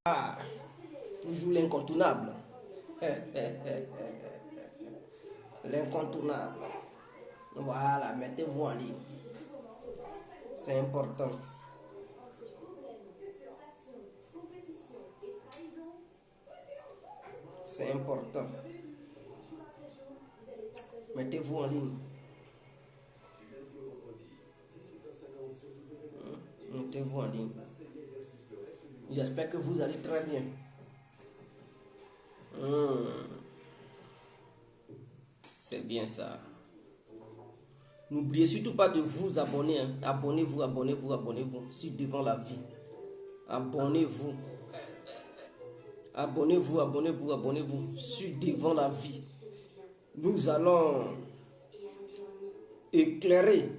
Ah, toujours l'incontournable. L'incontournable. Voilà, mettez-vous en ligne. C'est important. C'est important. Mettez-vous en ligne. Mettez-vous en ligne. J'espère que vous allez très bien. C'est bien ça. N'oubliez surtout pas de vous abonner. Hein. Abonnez-vous, abonnez-vous, abonnez-vous. Si devant la vie. Abonnez-vous. Abonnez-vous, abonnez-vous, abonnez-vous. Sur devant la vie. Nous allons éclairer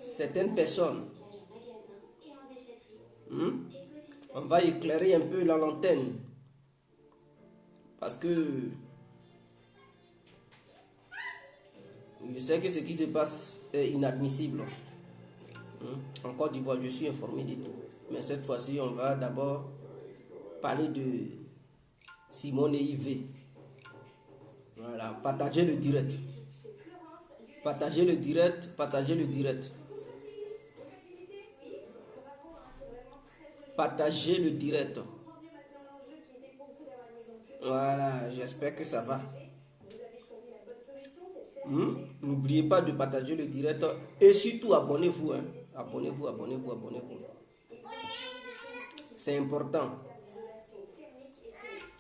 certaines personnes. On va éclairer un peu la lanterne. Parce que je sais que ce qui se passe est inadmissible. En Côte d'Ivoire, je suis informé de tout. Mais cette fois-ci, on va d'abord parler de Simone et Yves. Voilà, partagez le direct. Partagez le direct, partagez le direct. Partagez le direct. Voilà, j'espère que ça va. N'oubliez pas de partager le direct et surtout abonnez-vous. Hein. Abonnez-vous, abonnez-vous, abonnez-vous. C'est important.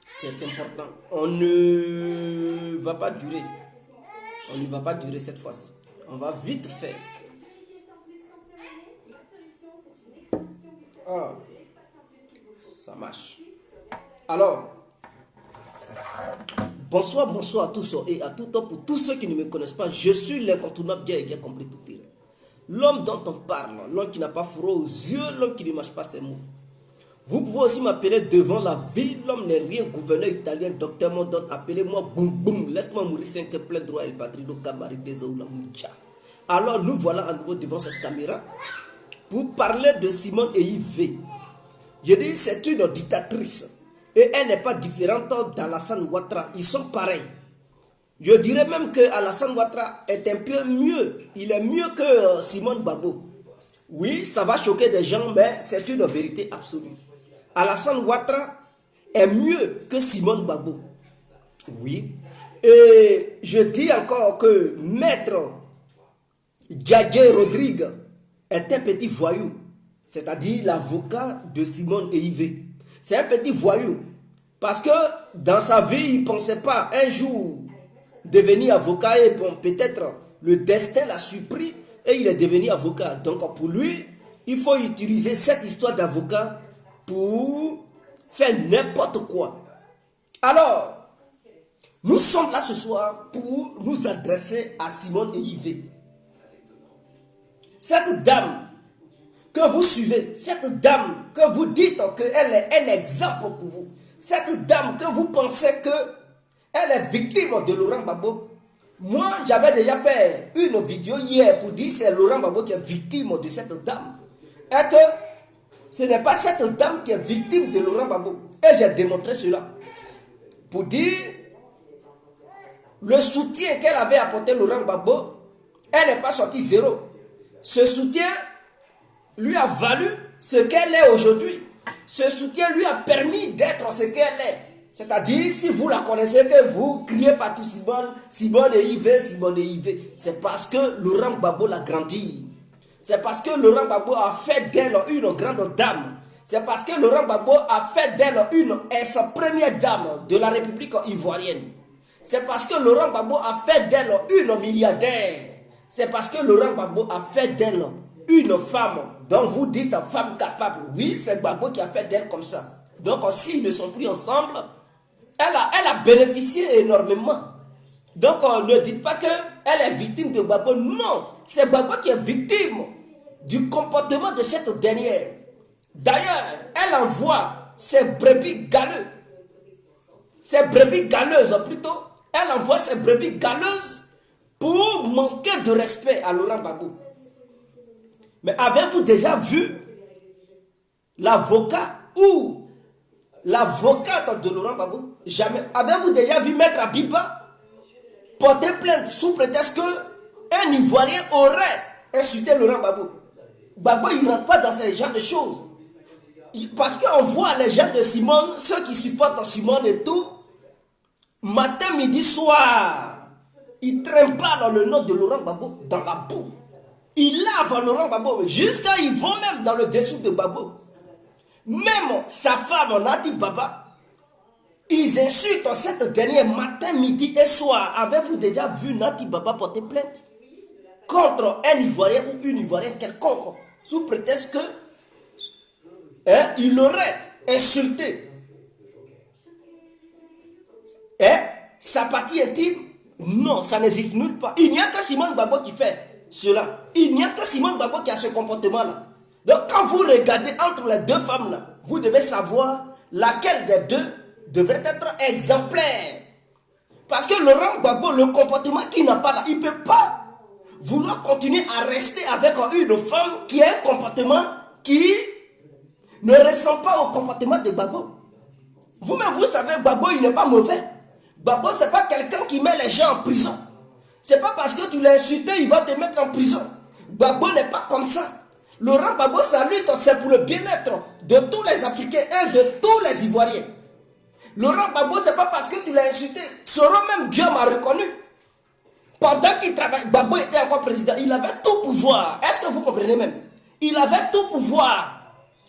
C'est important. On ne va pas durer. On ne va pas durer cette fois-ci. On va vite faire. Ah, ça marche. Alors, bonsoir, bonsoir à tous et à tout temps. Pour tous ceux qui ne me connaissent pas, je suis l'incontournable Dieu qui a compris tout. L'homme dont on parle, l'homme qui n'a pas froid aux yeux, l'homme qui ne mâche pas ses mots. Vous pouvez aussi m'appeler devant la vie, l'homme n'est rien, gouverneur italien, docteur Mondon, appelez-moi boum boum, laisse-moi mourir 5 plein droit, el padrino, cabaret des eaux, la moucha. Alors nous voilà à nouveau devant cette caméra pour parler de Simone et Yves. Je dis c'est une dictatrice et elle n'est pas différente d'Alassane Ouattara, ils sont pareils. Je dirais même que Alassane Ouattara est un peu mieux, il est mieux que Simone Gbagbo. Oui, ça va choquer des gens, mais c'est une vérité absolue. Alassane Ouattara est mieux que Simone Gbagbo. Oui. Et je dis encore que Maître Djadje Rodrigue est un petit voyou, c'est-à-dire l'avocat de Simone et Yves. C'est un petit voyou. Parce que dans sa vie, il ne pensait pas un jour devenir avocat et bon, peut-être le destin l'a surpris et il est devenu avocat. Donc pour lui, il faut utiliser cette histoire d'avocat pour faire n'importe quoi. Alors, nous sommes là ce soir pour nous adresser à Simone et Yves. Cette dame que vous suivez, cette dame que vous dites qu'elle est un exemple pour vous, cette dame que vous pensez qu'elle est victime de Laurent Gbagbo. Moi, j'avais déjà fait une vidéo hier pour dire que c'est Laurent Gbagbo qui est victime de cette dame. Et que ce n'est pas cette dame qui est victime de Laurent Gbagbo. Et j'ai démontré cela. Pour dire le soutien qu'elle avait apporté Laurent Gbagbo, elle n'est pas sortie zéro. Ce soutien lui a valu ce qu'elle est aujourd'hui. Ce soutien lui a permis d'être ce qu'elle est. C'est-à-dire, si vous la connaissez, que vous criez partout Simone, Simone et Yves, Simone et Yves, c'est parce que Laurent Gbagbo l'a grandi. C'est parce que Laurent Gbagbo a fait d'elle une grande dame. C'est parce que Laurent Gbagbo a fait d'elle sa première dame de la République ivoirienne. C'est parce que Laurent Gbagbo a fait d'elle une milliardaire. C'est parce que Laurent Gbagbo a fait d'elle une femme dont vous dites femme capable. Oui, c'est Gbagbo qui a fait d'elle comme ça. Donc, s'ils ne sont plus ensemble, elle a bénéficié énormément. Donc, ne dites pas qu'elle est victime de Gbagbo. Non, c'est Gbagbo qui est victime du comportement de cette dernière. D'ailleurs, elle envoie ses brebis galeuses. Ses brebis galeuses plutôt. Elle envoie ses brebis galeuses pour manquer de respect à Laurent Gbagbo. Mais avez-vous déjà vu l'avocat ou l'avocate de Laurent Gbagbo, jamais. Avez-vous déjà vu Maître Abiba porter plainte sous prétexte qu'un Ivoirien aurait insulté Laurent Gbagbo? Gbagbo, il ne rentre pas dans ce genre de choses. Parce qu'on voit les gens de Simone, ceux qui supportent Simone et tout, matin, midi, soir, ils traînent pas dans le nom de Laurent Gbagbo, dans la boue. Ils lavent Laurent Gbagbo, jusqu'à ils vont même dans le dessous de Gbagbo. Même sa femme, Nadi Baba, ils insultent cette dernière matin, midi et soir. Avez-vous déjà vu Nadi Baba porter plainte contre un Ivoirien ou une Ivoirienne quelconque, sous prétexte que il aurait insulté sa partie intime? Non, ça n'existe nulle part. Il n'y a que Simone Gbagbo qui fait cela. Il n'y a que Simone Gbagbo qui a ce comportement-là. Donc quand vous regardez entre les deux femmes-là, vous devez savoir laquelle des deux devrait être exemplaire. Parce que Laurent Gbagbo, le comportement qu'il n'a pas là, il ne peut pas vouloir continuer à rester avec une femme qui a un comportement qui ne ressemble pas au comportement de Gbagbo. Vous-même, vous savez, Gbagbo, il n'est pas mauvais. Gbagbo, ce n'est pas quelqu'un qui met les gens en prison. Ce n'est pas parce que tu l'as insulté, il va te mettre en prison. Gbagbo n'est pas comme ça. Laurent Gbagbo, sa lutte, c'est pour le bien-être de tous les Africains et de tous les Ivoiriens. Laurent Gbagbo, ce n'est pas parce que tu l'as insulté. Soro même Dieu m'a reconnu. Pendant qu'il travaille, Gbagbo était encore président. Il avait tout pouvoir. Est-ce que vous comprenez même? Il avait tout pouvoir.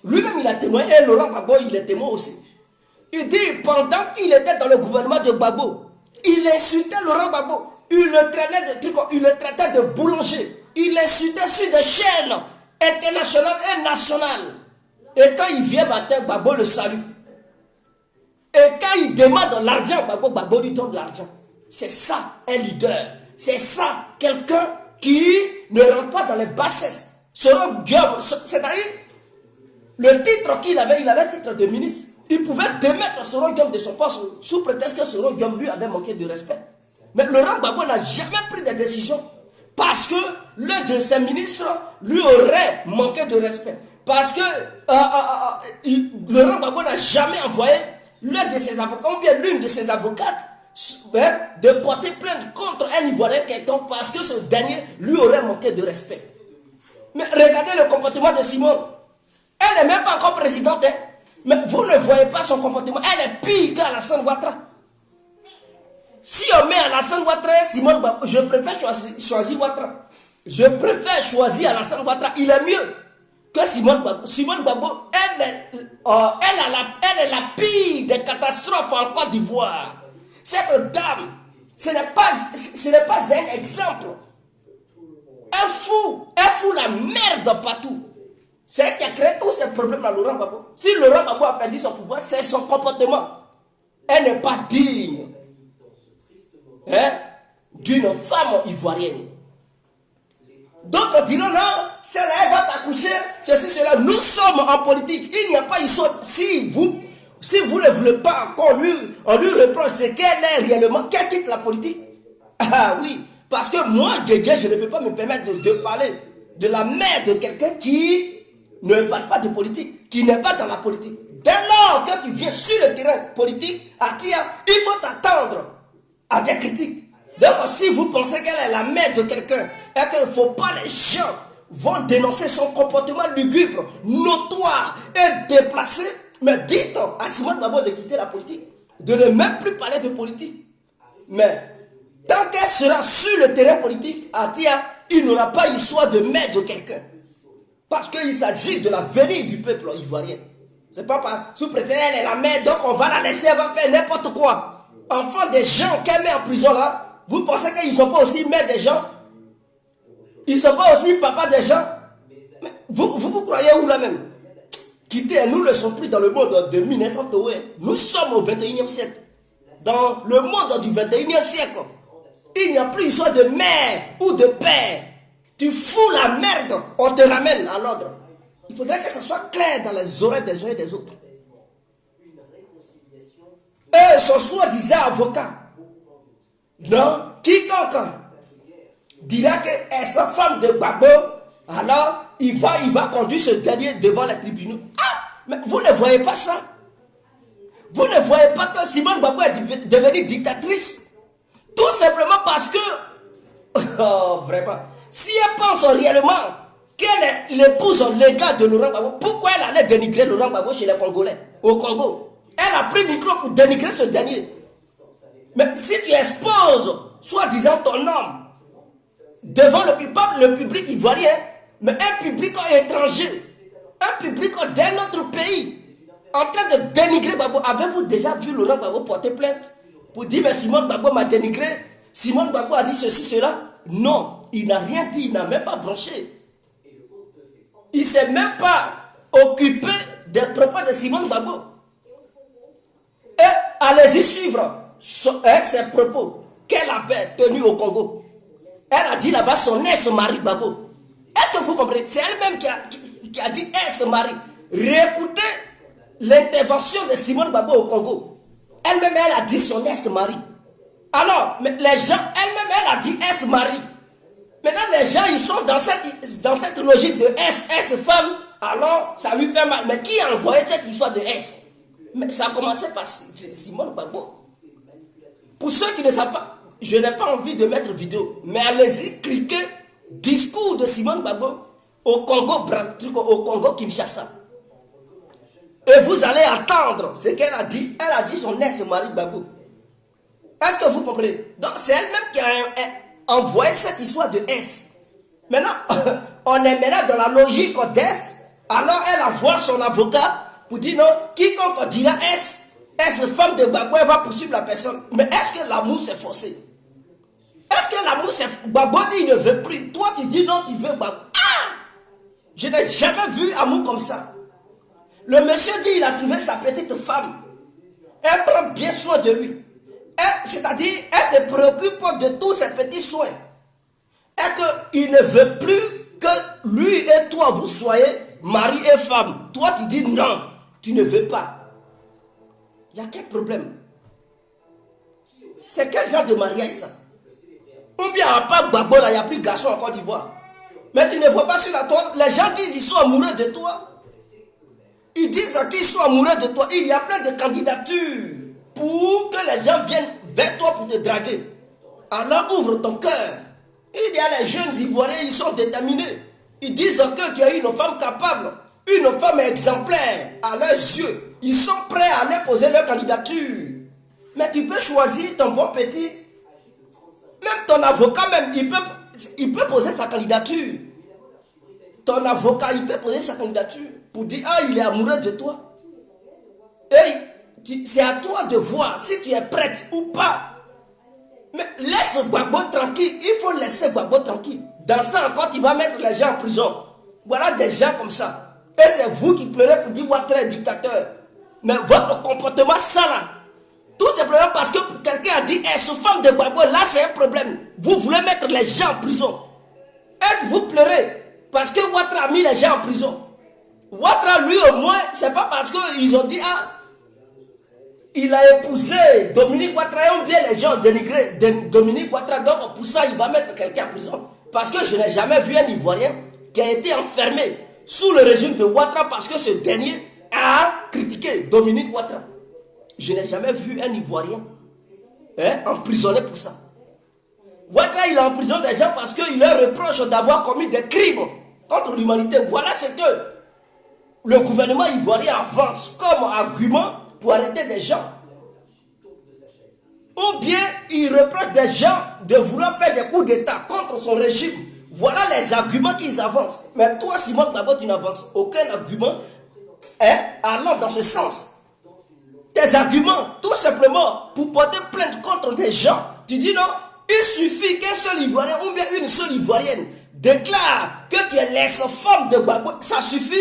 Lui-même, il a témoigné. Et Laurent Gbagbo, il est témoin aussi. Il dit, pendant qu'il était dans le gouvernement de Gbagbo, il insultait Laurent Gbagbo. Il le traînait de trucs, il le traitait de boulanger. Il insultait sur des chaînes internationales et nationales. Et quand il vient matin, Gbagbo le salue. Et quand il demande l'argent, Gbagbo lui donne l'argent. C'est ça, un leader. C'est ça, quelqu'un qui ne rentre pas dans les bassesses. C'est-à-dire, le titre qu'il avait, il avait le titre de ministre. Il pouvait démettre Soro Guillaume de son poste sous prétexte que Soro Guillaume lui avait manqué de respect. Mais Laurent Gbagbo n'a jamais pris de décision parce que l'un de ses ministres lui aurait manqué de respect. Parce que Laurent Gbagbo n'a jamais envoyé l'un de ses avocats ou bien l'une de ses avocates de porter plainte contre un Ivoirien quelconque parce que ce dernier lui aurait manqué de respect. Mais regardez le comportement de Simone. Elle n'est même pas encore présidente. Mais vous ne voyez pas son comportement. Elle est pire qu'Alassane Ouattara. Si on met Alassane Ouattara, Simone Gbagbo, je préfère choisir Ouattara. Je préfère choisir Alassane Ouattara. Il est mieux que Simone Gbagbo. Simone Gbagbo, elle est la pire des catastrophes en Côte d'Ivoire. Cette dame, ce n'est pas un exemple. Elle fout la merde partout. C'est elle qui a créé tous ces problèmes à Laurent Gbagbo. Si Laurent Gbagbo a perdu son pouvoir, c'est son comportement. Elle n'est pas digne d'une femme ivoirienne. D'autres diront non, celle-là elle va t'accoucher, ceci, cela. Nous sommes en politique. Il n'y a pas histoire. Si vous ne voulez pas qu'on lui reproche ce qu'elle est réellement, qu'elle quitte la politique. Ah oui, parce que moi, Dieu, je ne peux pas me permettre de parler de la mère de quelqu'un qui ne parle pas de politique, qui n'est pas dans la politique. Dès lors que tu viens sur le terrain politique, il faut t'attendre à des critiques. Donc si vous pensez qu'elle est la mère de quelqu'un et qu'il ne faut pas, les gens vont dénoncer son comportement lugubre, notoire et déplacé, mais dites à Simone Gbagbo de quitter la politique, de ne même plus parler de politique. Mais tant qu'elle sera sur le terrain politique, il n'aura pas histoire de mère de quelqu'un. Parce qu'il s'agit de l'avenir du peuple ivoirien. C'est pas sous prétexte qu'elle est la mère, donc on va la laisser, elle va faire n'importe quoi. Enfants des gens qu'elle met en prison là, vous pensez qu'ils ne sont pas aussi mères des gens? Ils ne sont pas aussi papa des gens? Mais vous croyez où là même? Quittez, nous ne sommes plus dans le monde de 1900. Nous sommes au 21e siècle. Dans le monde du 21e siècle, il n'y a plus histoire de mère ou de père. Tu fous la merde, on te ramène à l'ordre. Il faudrait que ça soit clair dans les oreilles des uns et des autres. Eux sont soi-disant avocats. Non, quiconque dira qu'elle est sa femme de Gbagbo, alors il va conduire ce dernier devant les tribunaux. Ah, mais vous ne voyez pas ça? Vous ne voyez pas que Simone Gbagbo est devenue dictatrice? Tout simplement parce que, oh, vraiment, si elle pense réellement qu'elle est l'épouse légale de Laurent Gbagbo, pourquoi elle allait dénigrer Laurent Gbagbo chez les Congolais, au Congo? Elle a pris le micro pour dénigrer ce dernier. Mais si tu exposes, soi-disant, ton homme devant le public ivoirien, mais un public étranger, un public d'un autre pays, en train de dénigrer Gbagbo, avez-vous déjà vu Laurent Gbagbo porter plainte pour dire mais Simone Gbagbo m'a dénigré, Simone Gbagbo a dit ceci, cela? Non, il n'a rien dit, il n'a même pas branché. Il ne s'est même pas occupé des propos de Simone Gbagbo. Et allez-y suivre ses propos qu'elle avait tenus au Congo. Elle a dit là-bas son ex-mari Gbagbo. Est-ce que vous comprenez? C'est elle-même qui a dit ex-mari. Réécoutez l'intervention de Simone Gbagbo au Congo. Elle-même, elle a dit son ex-mari. Alors, mais les gens, elle-même, elle a dit ex-mari. Maintenant, les gens, ils sont dans cette logique de ex-femme. Alors, ça lui fait mal. Mais qui a envoyé cette histoire de S? Mais ça a commencé par Simone Gbagbo. Pour ceux qui ne savent pas, je n'ai pas envie de mettre vidéo, mais allez-y, cliquez discours de Simone Gbagbo au Congo Kinshasa. Et vous allez entendre ce qu'elle a dit. Elle a dit son ex-mari Gbagbo. Est-ce que vous comprenez? Donc c'est elle-même qui a envoyé cette histoire de S. Maintenant, on est maintenant dans la logique d'S. Alors elle envoie son avocat pour dire non, quiconque dira S, femme de Gbagbo, elle va poursuivre la personne. Mais est-ce que l'amour s'est forcé? Est-ce que l'amour s'est... Gbagbo dit il ne veut plus. Toi tu dis non, tu veux Gbagbo. Ah! Je n'ai jamais vu amour comme ça. Le monsieur dit il a trouvé sa petite femme. Elle prend bien soin de lui. C'est-à-dire, elle se préoccupe de tous ses petits soins. Et qu'il ne veut plus que lui et toi, vous soyez mari et femme. Toi, tu dis non, tu ne veux pas. Il y a quel problème? C'est quel genre de mariage ça? Ou bien à part Gbagbo, là, il n'y a plus de garçons en Côte d'Ivoire. Mais tu ne vois pas sur la toile, les gens disent qu'ils sont amoureux de toi. Ils disent qu'ils sont amoureux de toi. Il y a plein de candidatures pour que les gens viennent vers toi pour te draguer. Alors ouvre ton cœur. Il y a les jeunes Ivoiriens, ils sont déterminés. Ils disent que tu as une femme capable, une femme exemplaire à leurs yeux. Ils sont prêts à aller poser leur candidature. Mais tu peux choisir ton bon petit. Même ton avocat, même, il peut poser sa candidature. Ton avocat, il peut poser sa candidature pour dire, ah, il est amoureux de toi. Et c'est à toi de voir si tu es prête ou pas. Mais laisse Gbagbo tranquille. Il faut laisser Gbagbo tranquille. Dans ça encore, tu vas mettre les gens en prison. Voilà des gens comme ça. Et c'est vous qui pleurez pour dire Ouattara est dictateur. Mais votre comportement, ça là, tout simplement parce que quelqu'un a dit, sous femme de Gbagbo, là c'est un problème. Vous voulez mettre les gens en prison. Et vous pleurez parce que Ouattara a mis les gens en prison. Ouattara, lui au moins, c'est pas parce qu'ils ont dit, ah, il a épousé Dominique Ouattara, et on vient les gens dénigrer Dominique Ouattara, donc pour ça il va mettre quelqu'un en prison. Parce que je n'ai jamais vu un Ivoirien qui a été enfermé sous le régime de Ouattara parce que ce dernier a critiqué Dominique Ouattara. Je n'ai jamais vu un Ivoirien emprisonné pour ça. Ouattara, il a emprisonné des gens parce qu'il leur reproche d'avoir commis des crimes contre l'humanité. Voilà ce que le gouvernement ivoirien avance comme argument pour arrêter des gens. Ou bien il reproche des gens de vouloir faire des coups d'état contre son régime. Voilà les arguments qu'ils avancent. Mais toi, Simone Gbagbo, tu n'avances aucun argument allant dans ce sens. Tes arguments, tout simplement, pour porter plainte contre des gens, tu dis non, il suffit qu'un seul Ivoirien ou bien une seule Ivoirienne déclare que tu es l'ex-femme de Gbagbo. Ça suffit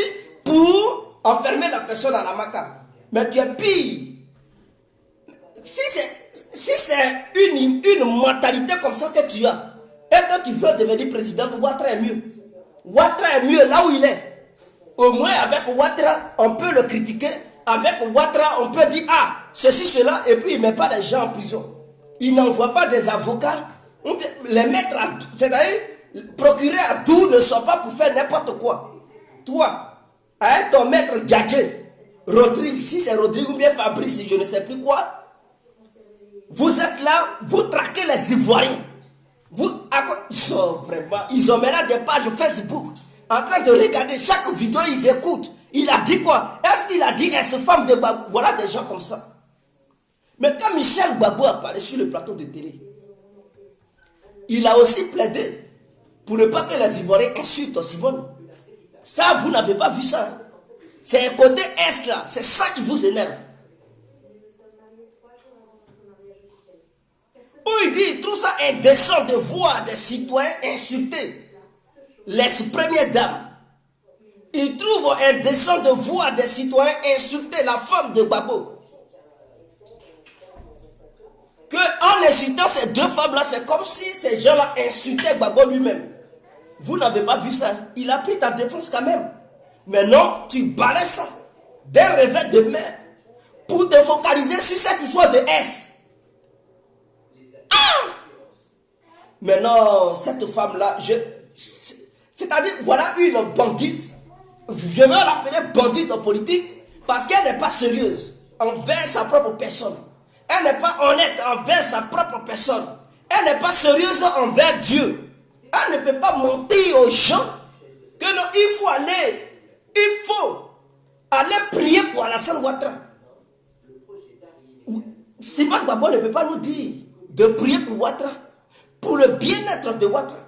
pour enfermer la personne à la maca. Mais tu es pire. Si c'est une mentalité comme ça que tu as, et que tu veux devenir président, Ouattara est mieux. Ouattara est mieux là où il est. Au moins avec Ouattara, on peut le critiquer. Avec Ouattara, on peut dire, ah, ceci, cela, et puis il ne met pas les gens en prison. Il n'envoie pas des avocats. Les mettre à... C'est-à-dire, procurer à tout ne sont pas pour faire n'importe quoi. Toi, ton maître Djadje, Rodrigue, si c'est Rodrigue ou bien Fabrice, je ne sais plus quoi, vous êtes là, vous traquez les Ivoiriens. Vraiment, ils ont maintenant des pages Facebook en train de regarder chaque vidéo, ils écoutent. Il a dit quoi? Est-ce qu'il a dit ex-femme de Gbagbo? Voilà des gens comme ça. Mais quand Michel Gbagbo apparaît sur le plateau de télé, il a aussi plaidé pour ne pas que les Ivoiriens insultent Simone. Ça, vous n'avez pas vu ça. C'est un côté est là, c'est ça qui vous énerve. Où il dit, il trouve ça indécent de voir des citoyens insulter les premières dames. Il trouve indécent de voir des citoyens insulter la femme de Gbagbo. Que en insultant ces deux femmes-là, c'est comme si ces gens-là insultaient Gbagbo lui-même. Vous n'avez pas vu ça. Il a pris ta défense quand même. Mais non, tu balais ça d'un réveil de mer pour te focaliser sur cette histoire de S. Ah! Maintenant, cette femme-là, c'est-à-dire, voilà une bandite. Je vais l'appeler bandite en politique parce qu'elle n'est pas sérieuse envers sa propre personne. Elle n'est pas honnête envers sa propre personne. Elle n'est pas sérieuse envers Dieu. Elle ne peut pas mentir aux gens que non, il faut aller prier pour Alassane Ouattara. Simone Gbagbo ne peut pas nous dire de prier pour Ouattara, pour le bien-être de Ouattara,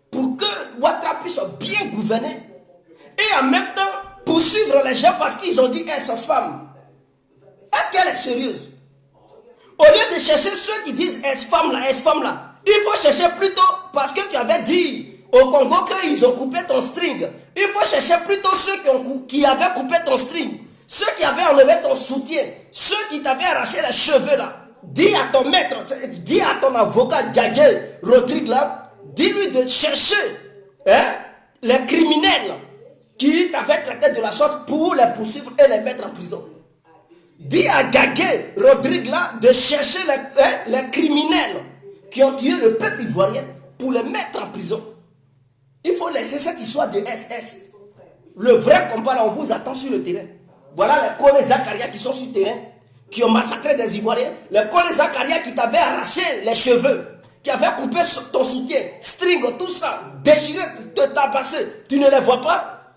pour que Ouattara puisse bien gouverner et en même temps poursuivre les gens parce qu'ils ont dit qu'elle est sa femme. Est-ce qu'elle est sérieuse? Au lieu de chercher ceux qui disent est-ce-femme là, il faut chercher plutôt, parce que tu avais dit au Congo qu'ils ont coupé ton string, il faut chercher plutôt ceux qui avaient coupé ton string, ceux qui avaient enlevé ton soutien, ceux qui t'avaient arraché les cheveux là. Dis à ton maître, dis à ton avocat Gagé, Rodrigue là, dis-lui de chercher les criminels qui t'avaient traité de la sorte pour les poursuivre et les mettre en prison. Dis à Gagé, Rodrigue là, de chercher les criminels qui ont tué le peuple ivoirien pour les mettre en prison. Il faut laisser cette histoire de SS. Le vrai combat là, on vous attend sur le terrain. Voilà les Kone Zakaria qui sont sur le terrain, qui ont massacré des Ivoiriens. Les Kone Zakaria qui t'avaient arraché les cheveux, qui avaient coupé ton soutien, string, tout ça, déchiré, te tabasser. Tu ne les vois pas?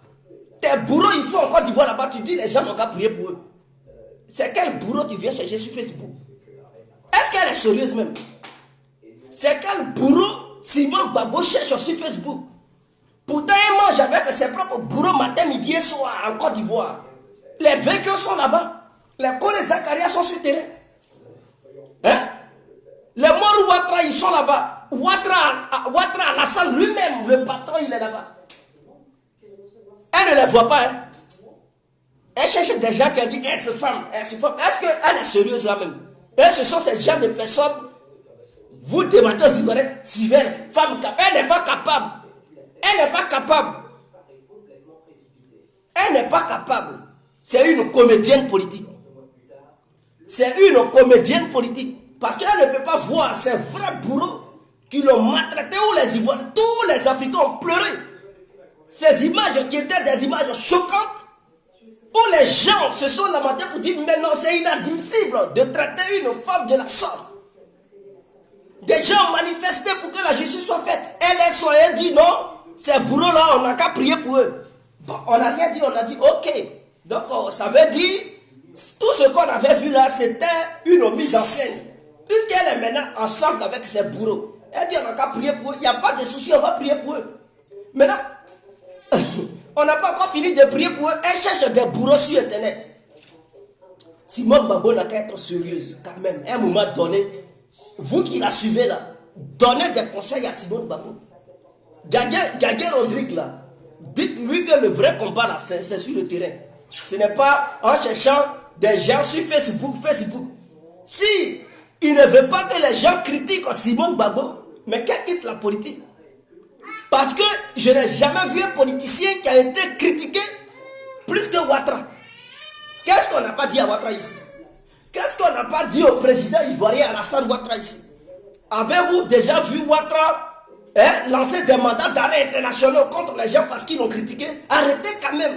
Tes bourreaux, ils sont en Côte d'Ivoire là-bas, tu dis les gens n'ont qu'à prier pour eux. C'est quel bourreau tu viens chercher sur Facebook? Est-ce qu'elle est sérieuse même? C'est quel bourreau Simone Gbagbo cherche sur Facebook? Pourtant, il mange avec ses propres bourreaux matin, midi et soir en Côte d'Ivoire. Les véhicules sont là-bas. Les Kone Zakaria sont sur le terrain. Hein? Les Moro Ouattara, ils sont là-bas. Ouattara Alassane lui-même, le patron, il est là-bas. Elle ne les voit pas. Hein? Elle cherche des gens qui ont dit ex-femme. Est-ce qu'elle est sérieuse là-même? Et ce sont ces gens de personnes. Vous demandez aux Ivoiriens, Sylvain, femme, elle n'est pas capable. Elle n'est pas capable. Elle n'est pas capable. C'est une comédienne politique. C'est une comédienne politique. Parce qu'elle ne peut pas voir ces vrais bourreaux qui l'ont maltraité, où les Ivoiriens, tous les Africains ont pleuré. Ces images qui étaient des images choquantes, où les gens se sont lamentés pour dire, mais non, c'est inadmissible de traiter une femme de la sorte. Des gens ont manifesté pour que la justice soit faite. Elle dit non, ces bourreaux-là, on n'a qu'à prier pour eux. Bon, on n'a rien dit, on a dit ok. Donc, ça veut dire, tout ce qu'on avait vu là, c'était une mise en scène. Puisqu'elle est maintenant ensemble avec ses bourreaux. Elle dit, on n'a qu'à prier pour eux. Il n'y a pas de souci, on va prier pour eux. Maintenant, on n'a pas encore fini de prier pour eux. Elle cherche des bourreaux sur Internet. Simone Gbagbo n'a qu'à être sérieuse quand même. À un moment donné, vous qui la suivez là, donnez des conseils à Simone Gbagbo. Gagé Rodrigue là, dites-lui que le vrai combat là, c'est sur le terrain. Ce n'est pas en cherchant des gens sur Facebook. Si il ne veut pas que les gens critiquent Simone Gbagbo, mais qu'elle quitte la politique. Parce que je n'ai jamais vu un politicien qui a été critiqué plus que Ouattara. Qu'est-ce qu'on n'a pas dit à Ouattara ici? Qu'est-ce qu'on n'a pas dit au président ivoirien Alassane Ouattara ici? Avez-vous déjà vu Ouattara lancer des mandats d'arrêt internationaux contre les gens parce qu'ils l'ont critiqué? Arrêtez quand même.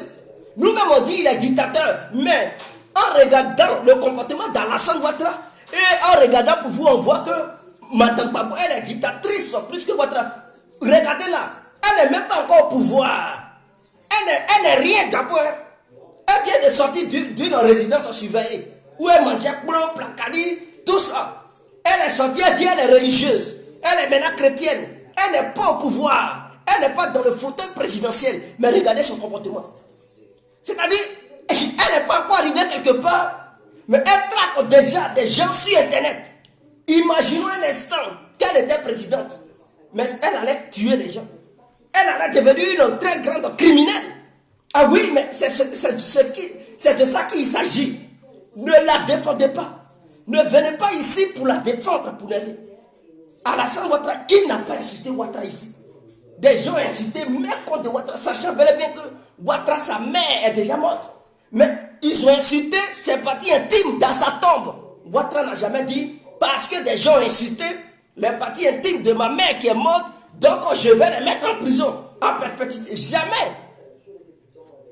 Nous-mêmes on dit il est dictateur, mais en regardant le comportement d'Alassane Ouattara et en regardant pour vous, on voit que Madame Gbagbo, elle est dictatrice plus que Ouattara. Regardez-la, elle n'est même pas encore au pouvoir. Elle n'est rien d'abord. Elle vient de sortir d'une résidence surveillée où elle mangeait pro, placadi, tout ça. Elle est sortie, elle dit elle est religieuse. Elle est maintenant chrétienne. Elle n'est pas au pouvoir. Elle n'est pas dans le fauteuil présidentiel. Mais regardez son comportement. C'est-à-dire, elle n'est pas encore arrivée quelque part. Mais elle traque déjà des gens sur Internet. Imaginons un instant qu'elle était présidente. Mais elle allait tuer des gens. Elle allait devenir une très grande criminelle. Ah oui, mais c'est de ça qu'il s'agit. Ne la défendez pas. Ne venez pas ici pour la défendre, pour l'aider. Alassane Ouattara, qui n'a pas insulté Ouattara ici? Des gens ont insulté même contre Ouattara, sachant bel et bien que Ouattara, sa mère, est déjà morte. Mais ils ont insulté ses parties intimes dans sa tombe. Ouattara n'a jamais dit, parce que des gens ont insulté les parties intimes de ma mère qui est morte, donc je vais les mettre en prison à perpétuité. Jamais.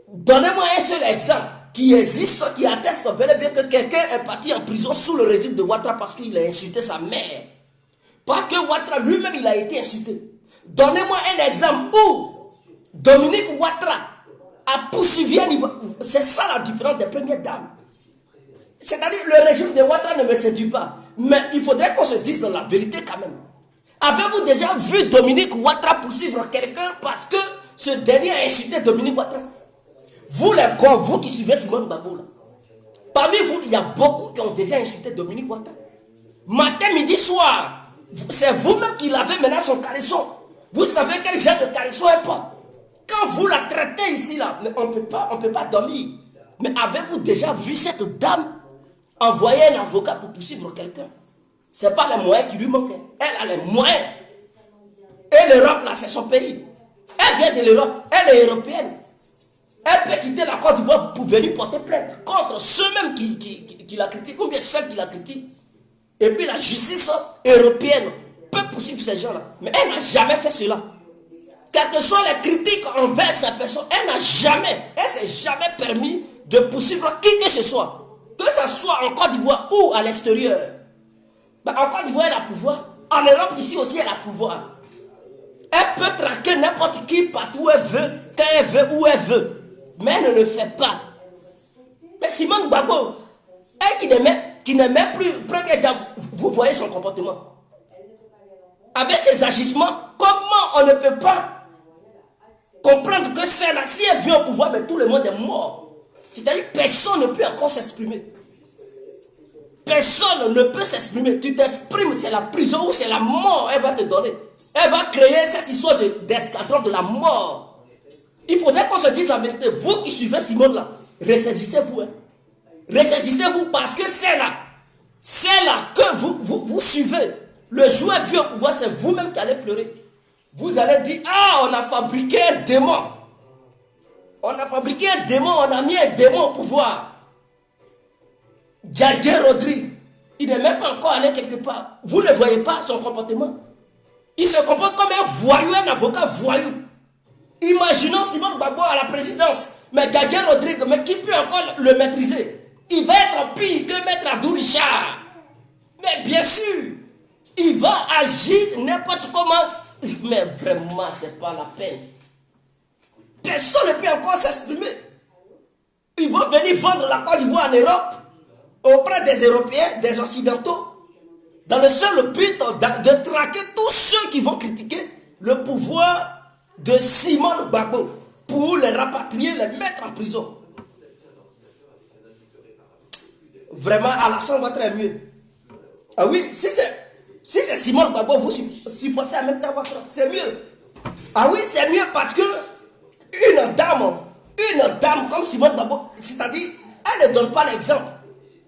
Donnez-moi un seul exemple qui existe, qui atteste bel et bien que quelqu'un est parti en prison sous le régime de Ouattara parce qu'il a insulté sa mère. Parce que Ouattara lui-même, il a été insulté. Donnez-moi un exemple où Dominique Ouattara a poursuivi un niveau. C'est ça la différence des premières dames. C'est-à-dire, le régime de Ouattara ne me séduit pas. Mais il faudrait qu'on se dise la vérité quand même. Avez-vous déjà vu Dominique Ouattara poursuivre quelqu'un parce que ce dernier a insulté Dominique Ouattara? Vous les gars, vous qui suivez Simone Gbagbo, parmi vous, il y a beaucoup qui ont déjà insulté Dominique Ouattara. Matin, midi, soir, c'est vous-même qui lavez maintenant son caleçon. Vous savez quel genre de caleçon elle porte. Quand vous la traitez ici, là, mais on ne peut pas dormir. Mais avez-vous déjà vu cette dame envoyer un avocat pour poursuivre quelqu'un? Ce n'est pas les moyens qui lui manquent. Elle a les moyens. Et l'Europe, là, c'est son pays. Elle vient de l'Europe. Elle est européenne. Elle peut quitter la Côte d'Ivoire pour venir porter plainte contre ceux-mêmes qui la critiquent, ou bien celles qui la critiquent. Et puis la justice européenne peut poursuivre ces gens-là. Mais elle n'a jamais fait cela. Quelles que soient les critiques envers sa personne, elle ne s'est jamais permis de poursuivre qui que ce soit. Que ce soit en Côte d'Ivoire ou à l'extérieur. Ben, en Côte d'Ivoire, elle a pouvoir. En Europe, ici aussi, elle a pouvoir. Elle peut traquer n'importe qui partout où elle veut, quand elle veut, où elle veut. Mais elle ne le fait pas. Mais Simone Gbagbo, elle qui n'est même plus première dame, vous voyez son comportement. Avec ses agissements, comment on ne peut pas comprendre que celle-là, si elle vient au pouvoir, mais tout le monde est mort. C'est-à-dire que personne ne peut encore s'exprimer. Personne ne peut s'exprimer. Tu t'exprimes, c'est la prison ou c'est la mort, elle va te donner. Elle va créer cette histoire d'escadron de la mort. Il faudrait qu'on se dise la vérité. Vous qui suivez Simone là, ressaisissez-vous. Hein. Ressaisissez-vous parce que c'est là que vous suivez. Le jour où vient au pouvoir, c'est vous-même qui allez pleurer. Vous allez dire, ah, on a fabriqué un démon. On a fabriqué un démon, on a mis un démon au pouvoir. Djadja Rodrigue, il n'est même pas encore allé quelque part. Vous ne voyez pas son comportement. Il se comporte comme un voyou, un avocat voyou. Imaginons Simone Gbagbo à la présidence, mais Djadja Rodrigue, mais qui peut encore le maîtriser? Il va être pire que Maître Abdou Richard. Mais bien sûr, il va agir n'importe comment. Mais vraiment, ce n'est pas la peine. Personne ne peut encore s'exprimer. Ils vont venir vendre la Côte d'Ivoire en Europe auprès des Européens, des Occidentaux, dans le seul but de traquer tous ceux qui vont critiquer le pouvoir de Simone Gbagbo pour les rapatrier, les mettre en prison. Vraiment, Alassane Ouattara est mieux. Ah oui, si c'est Simone Gbagbo, vous supportez en même temps Ouattara, c'est mieux. Ah oui, c'est mieux parce que une dame comme Simone Gbagbo, c'est-à-dire, elle ne donne pas l'exemple.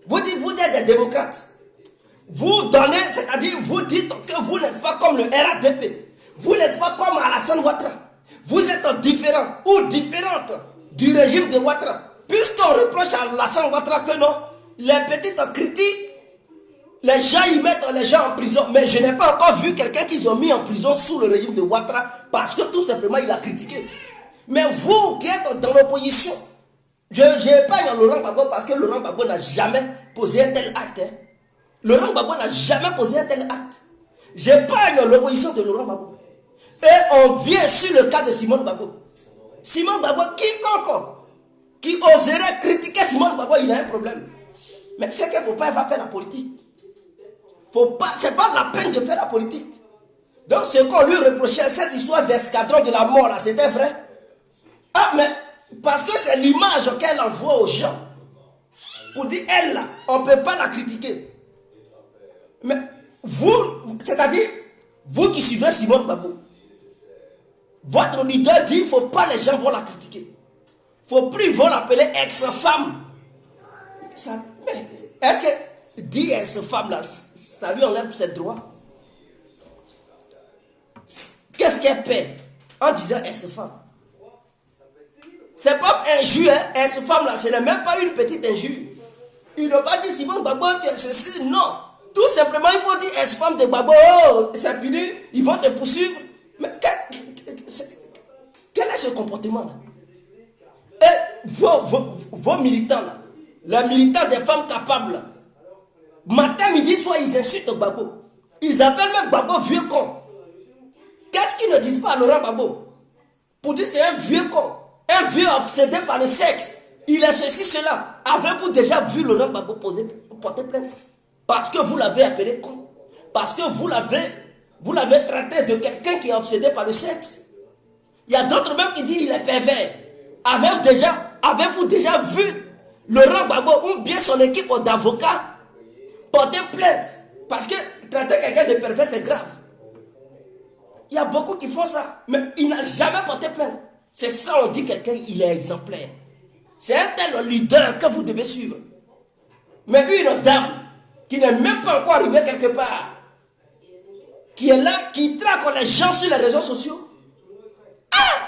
Vous dites, vous êtes des démocrates. Vous donnez, c'est-à-dire, vous dites que vous n'êtes pas comme le RADP. Vous n'êtes pas comme Alassane Ouattara. Vous êtes différent ou différente du régime de Ouattara. Puisqu'on reproche à Alassane Ouattara que non, les petites critiques, les gens y mettent les gens en prison. Mais je n'ai pas encore vu quelqu'un qu'ils ont mis en prison sous le régime de Ouattara parce que tout simplement il a critiqué. Mais vous qui êtes dans l'opposition, J'épargne Laurent Gbagbo parce que Laurent Gbagbo n'a jamais posé un tel acte. Hein. Laurent Gbagbo n'a jamais posé un tel acte. J'épargne l'opposition de Laurent Gbagbo. Et on vient sur le cas de Simone Gbagbo. Simone Gbagbo, quiconque qui oserait critiquer Simone Gbagbo, il a un problème. Mais c'est qu'il ne faut pas faire la politique. Ce n'est pas la peine de faire la politique. Donc ce qu'on lui reprochait, cette histoire d'escadron de la mort, là, c'était vrai. Ah, mais parce que c'est l'image qu'elle envoie aux gens. Pour dire, elle là, on ne peut pas la critiquer. Mais vous, c'est-à-dire, vous qui suivez Simone Gbagbo, votre leader dit qu'il ne faut pas les gens vont la critiquer. Il ne faut plus vont l'appeler ex-femme. Mais est-ce que dire ex-femme là, ça lui enlève ses droits? Qu'est-ce qu'elle paie en disant ex-femme? C'est pas injure, hein? Ex-femme là, ce n'est même pas une petite injure. Il n'a pas dit Simone Gbagbo que ceci, non. Tout simplement, il faut dire ex-femme de Gbagbo, oh, c'est fini, ils vont te poursuivre. Mais quel est ce comportement là? Et vos militants là, les militants des femmes capables là, matin, midi, soir, ils insultent Gbagbo. Ils appellent même Gbagbo vieux con. Qu'est-ce qu'ils ne disent pas à Laurent Gbagbo? Pour dire c'est un vieux con, un vieux obsédé par le sexe. Il est ceci, cela. Avez-vous déjà vu Laurent Gbagbo porter plainte? Parce que vous l'avez appelé con. Parce que vous l'avez traité de quelqu'un qui est obsédé par le sexe. Il y a d'autres même qui disent qu'il est pervers. Avez-vous déjà vu Laurent Gbagbo ou bien son équipe d'avocats porter plainte? Parce que traiter quelqu'un de pervers, c'est grave. Il y a beaucoup qui font ça. Mais il n'a jamais porté plainte. C'est ça, on dit quelqu'un, il est exemplaire. C'est un tel leader que vous devez suivre. Mais une dame qui n'est même pas encore arrivée quelque part, qui est là, qui traque les gens sur les réseaux sociaux. Ah!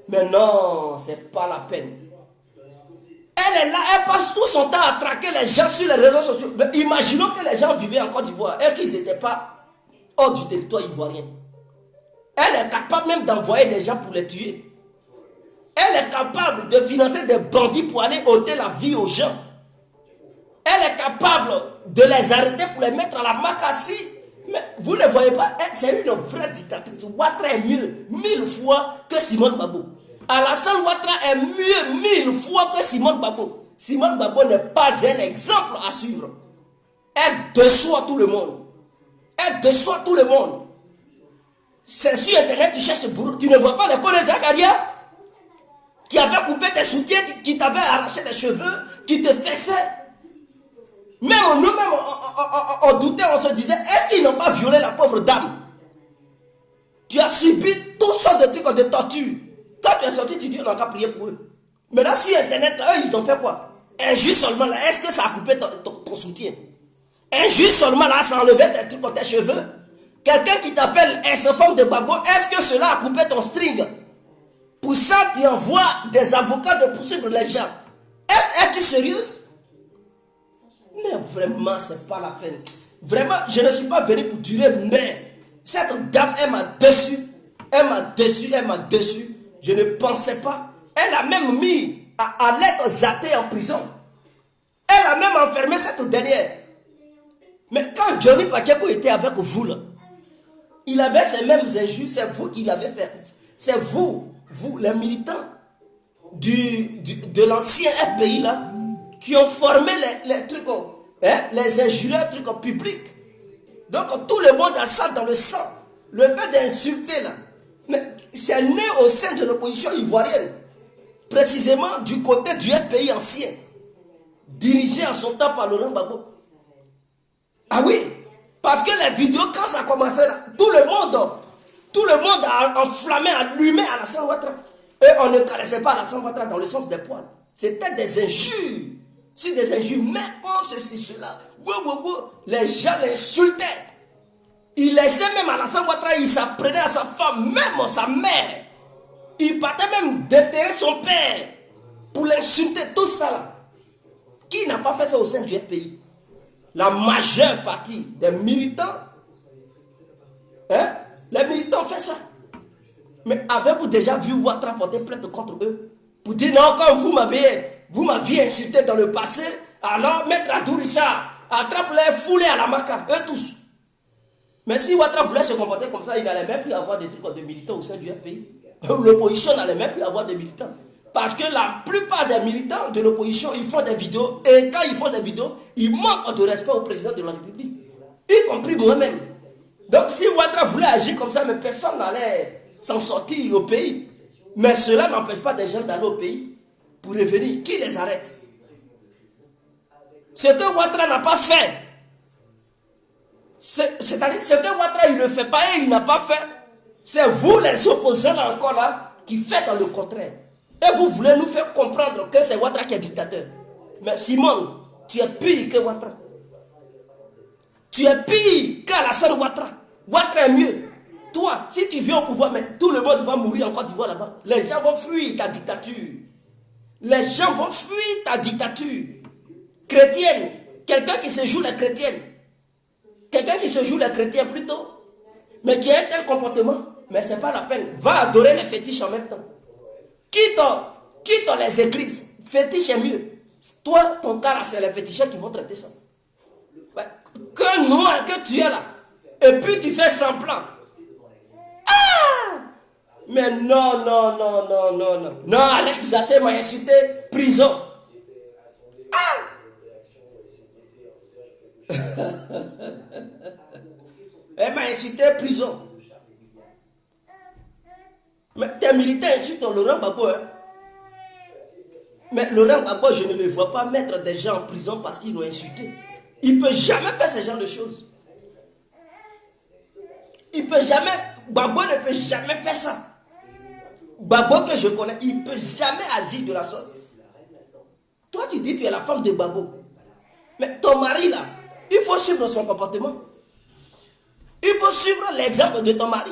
Mais non, c'est pas la peine. Elle est là, elle passe tout son temps à traquer les gens sur les réseaux sociaux. Mais imaginons que les gens vivaient en Côte d'Ivoire et qu'ils n'étaient pas hors du territoire ivoirien. Elle est capable même d'envoyer des gens pour les tuer. Elle est capable de financer des bandits pour aller ôter la vie aux gens. Elle est capable de les arrêter pour les mettre à la macassie. Mais vous ne voyez pas, c'est une vraie dictatrice. Ouattara est mieux 1000 fois que Simone Gbagbo. Alassane Ouattara est mieux 1000 fois que Simone Gbagbo. Simone Gbagbo n'est pas un exemple à suivre. Elle déçoit tout le monde. Elle déçoit tout le monde. C'est sur internet, tu cherches bourreau. Tu ne vois pas les cons de Zakaria qui avait coupé tes soutiens, qui t'avait arraché les cheveux, qui te fessait. Même nous-mêmes, on doutait, on se disait, est-ce qu'ils n'ont pas violé la pauvre dame? Tu as subi toutes sortes de trucs de torture. Quand tu es sorti, tu dis, on n'a qu'à prier pour eux. Mais là, sur internet, eux, ils ont fait quoi? Injuste seulement là, est-ce que ça a coupé ton soutien? Injuste seulement là, ça a enlevé tes trucs dans tes cheveux? Quelqu'un qui t'appelle ex-femme de Gbagbo, est-ce que cela a coupé ton string? Pour ça, tu envoies des avocats de poursuivre les gens. Es-tu sérieuse? Mais vraiment, c'est pas la peine. Vraiment, je ne suis pas venu pour durer, mais cette dame, elle m'a déçu. Elle m'a déçu, elle m'a déçu. Je ne pensais pas. Elle a même mis à l'être Zaté en prison. Elle a même enfermé cette dernière. Mais quand Johnny Pacheco était avec vous, là, il avait ces mêmes injures, c'est vous qui l'avez fait. C'est vous, les militants de l'ancien FPI là, qui ont formé les trucs, les injurieux trucs publics. Donc tout le monde a ça dans le sang. Le fait d'insulter là, mais c'est né au sein de l'opposition ivoirienne, précisément du côté du FPI ancien, dirigé en son temps par Laurent Gbagbo. Ah oui, parce que les vidéos, quand ça commençait là, tout le monde a enflammé, allumé Alassane Ouattara. Et on ne caressait pas Alassane Ouattara dans le sens des poils. C'était des injures. Sur des injures, mais on ceci, cela. Les gens l'insultaient. Il laissait même Alassane Ouattara, il s'apprenait à sa femme, même sa mère. Il partait même déterrer son père pour l'insulter, tout ça là. Qui n'a pas fait ça au sein du FPI? La majeure partie des militants, les militants ont fait ça. Mais avez-vous déjà vu Ouattara porter plainte contre eux? Pour dire non, quand vous m'avez Vous m'aviez insulté dans le passé, alors Maître Adou Richard attrape-les, foulez à la maca, eux tous. Mais si Ouattara voulait se comporter comme ça, il n'allait même plus avoir des trucs de militants au sein du FPI. L'opposition n'allait même plus avoir de militants. Parce que la plupart des militants de l'opposition, ils font des vidéos, et quand ils font des vidéos, ils manquent de respect au président de la République, y compris moi-même. Donc si Ouattara voulait agir comme ça, mais personne n'allait s'en sortir au pays. Mais cela n'empêche pas des gens d'aller au pays pour revenir. Qui les arrête? Ce que Ouattara n'a pas fait, c'est-à-dire ce que Ouattara il ne fait pas et il n'a pas fait, c'est vous les opposants là encore là qui faites dans le contraire. Et vous voulez nous faire comprendre que c'est Ouattara qui est dictateur. Mais Simon, tu es pire que Ouattara. Tu es pire qu'Alassane Ouattara. Ouattara est mieux. Toi, si tu viens au pouvoir, mais tout le monde va mourir en Côte d'Ivoire là-bas. Les gens vont fuir ta dictature. Les gens vont fuir ta dictature. Chrétienne, quelqu'un qui se joue la chrétienne. Quelqu'un qui se joue la chrétienne plutôt, mais qui a un tel comportement, mais ce n'est pas la peine. Va adorer les fétiches en même temps. Quitte les églises. Fétiche est mieux. Toi, ton cas là, c'est les féticheurs qui vont traiter ça. Que noir que tu es là. Et puis tu fais semblant. Ah! Mais non. Non, Alex Jaté m'a insulté, prison. Ah! Elle m'a insulté, prison. Mais tes militaires insultent Laurent Gbagbo. Hein? Mais Laurent Gbagbo, je ne le vois pas mettre des gens en prison parce qu'ils l'ont insulté. Il ne peut jamais faire ce genre de choses. Il peut jamais, Gbagbo ne peut jamais faire ça. Gbagbo que je connais, il ne peut jamais agir de la sorte. Toi tu dis que tu es la femme de Gbagbo. Mais ton mari là, il faut suivre son comportement. Il faut suivre l'exemple de ton mari.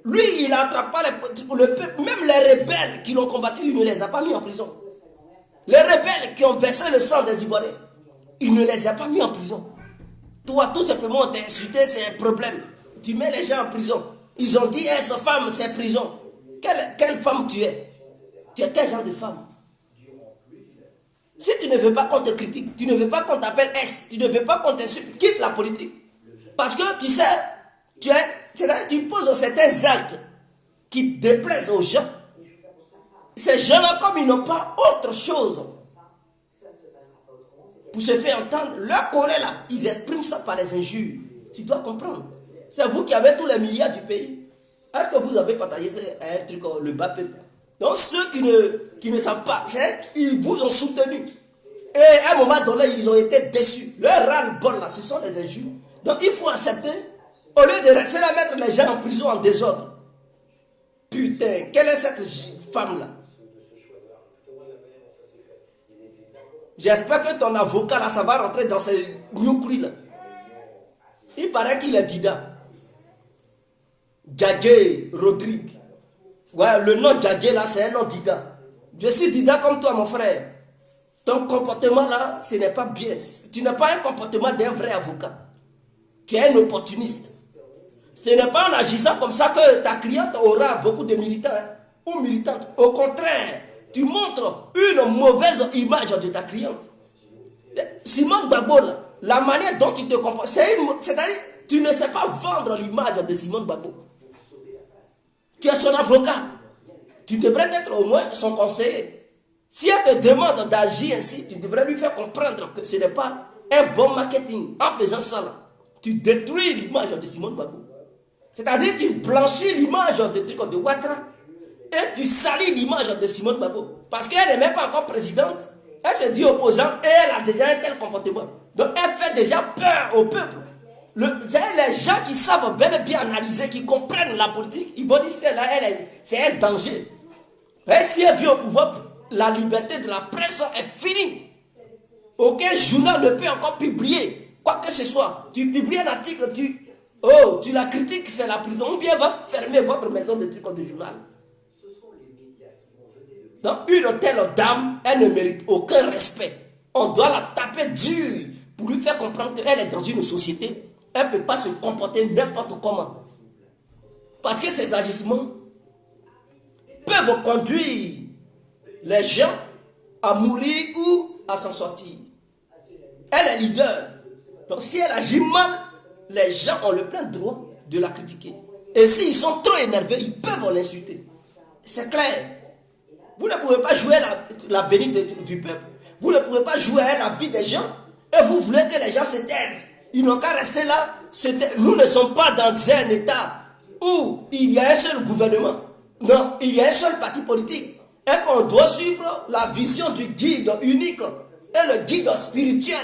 Lui, il n'attrape pas le peuple. Même les rebelles qui l'ont combattu, il ne les a pas mis en prison. Les rebelles qui ont versé le sang des Ivoiriens, il ne les a pas mis en prison. Toi, tout simplement, on t'a insulté, c'est un problème. Tu mets les gens en prison. Ils ont dit, hey, cette femme, c'est prison. Quelle femme tu es? Tu es quel genre de femme? Si tu ne veux pas qu'on te critique, tu ne veux pas qu'on t'appelle ex, tu ne veux pas qu'on t'insulte, quitte la politique. Parce que tu sais, tu poses certains actes qui déplaisent aux gens. Ces gens-là, comme ils n'ont pas autre chose pour se faire entendre, leur colère là, ils expriment ça par les injures. Tu dois comprendre. C'est vous qui avez tous les milliards du pays. Est-ce que vous avez partagé un truc, le bas peuple? Donc ceux qui ne savent pas, ils vous ont soutenu. Et à un moment donné, ils ont été déçus. Leur ras-le-bol là, ce sont les injures. Donc il faut accepter, au lieu de rester là, mettre les gens en prison en désordre. Putain, quelle est cette femme là? J'espère que ton avocat là, ça va rentrer dans ces nucléaires là. Il paraît qu'il est Dida. Djadje Rodrigue. Ouais, le nom Djadje là, c'est un nom Dida. Je suis Dida comme toi, mon frère. Ton comportement là, ce n'est pas bien. Tu n'as pas un comportement d'un vrai avocat. Tu es un opportuniste. Ce n'est pas en agissant comme ça que ta cliente aura beaucoup de militants ou militantes. Au contraire, tu montres une mauvaise image de ta cliente. Simone Gbagbo, la manière dont tu te comportes, c'est-à-dire, tu ne sais pas vendre l'image de Simone Gbagbo. Tu es son avocat. Tu devrais être au moins son conseiller. Si elle te demande d'agir ainsi, tu devrais lui faire comprendre que ce n'est pas un bon marketing. En faisant ça, là, tu détruis l'image de Simone Gbagbo. C'est-à-dire, tu blanchis l'image de Ouattara et tu salis l'image de Simone Gbagbo. Parce qu'elle n'est même pas encore présidente. Elle se dit opposante et elle a déjà un tel comportement. Donc, elle fait déjà peur au peuple. Les gens qui savent bel et bien analyser, qui comprennent la politique, ils vont dire celle-là, c'est un danger. Et si elle vient au pouvoir, la liberté de la presse est finie. Aucun journal ne peut encore publier quoi que ce soit. Tu publies un article, tu la critiques, c'est la prison. Ou bien va fermer votre maison de trucs de journal. Donc une telle dame, elle ne mérite aucun respect. On doit la taper dur pour lui faire comprendre qu'elle est dans une société. Elle ne peut pas se comporter n'importe comment. Parce que ces agissements peuvent conduire les gens à mourir ou à s'en sortir. Elle est leader. Donc si elle agit mal, les gens ont le plein droit de la critiquer. Et s'ils sont trop énervés, ils peuvent l'insulter. C'est clair. Vous ne pouvez pas jouer l'avenir du peuple. Vous ne pouvez pas jouer à la vie des gens. Et vous voulez que les gens se taisent. Ils n'ont qu'à rester là. Nous ne sommes pas dans un état où il y a un seul gouvernement. Non, il y a un seul parti politique. Et qu'on doit suivre la vision du guide unique et le guide spirituel.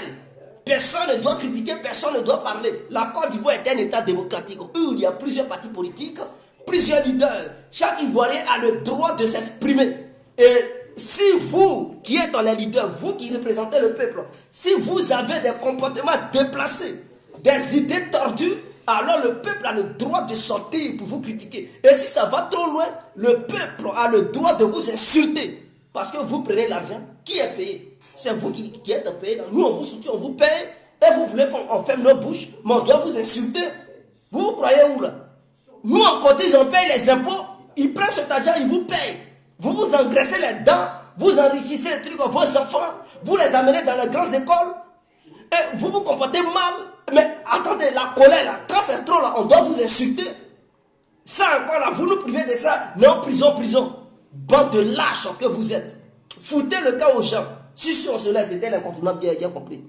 Personne ne doit critiquer, personne ne doit parler. La Côte d'Ivoire est un état démocratique où il y a plusieurs partis politiques, plusieurs leaders. Chaque Ivoirien a le droit de s'exprimer. Et si vous, qui êtes dans les leaders, vous qui représentez le peuple, si vous avez des comportements déplacés, des idées tordues, alors le peuple a le droit de sortir pour vous critiquer. Et si ça va trop loin, le peuple a le droit de vous insulter. Parce que vous prenez l'argent, qui est payé? C'est vous qui êtes payé. Nous, on vous soutient, on vous paye. Et vous voulez qu'on ferme nos bouches, mais on doit vous insulter. Vous croyez où là? Nous, on cotise, on paye les impôts. Ils prennent cet argent, ils vous payent. Vous vous engraissez les dents, vous enrichissez les trucs, vos enfants, vous les amenez dans les grandes écoles. Et vous vous comportez mal. Mais attendez, la colère là, quand c'est trop là, on doit vous insulter. Ça encore là, vous nous privez de ça. Non, prison, prison. Bande de lâches que vous êtes. Foutez le cas aux gens. Si on se laisse, c'était l'incontournable, bien compris.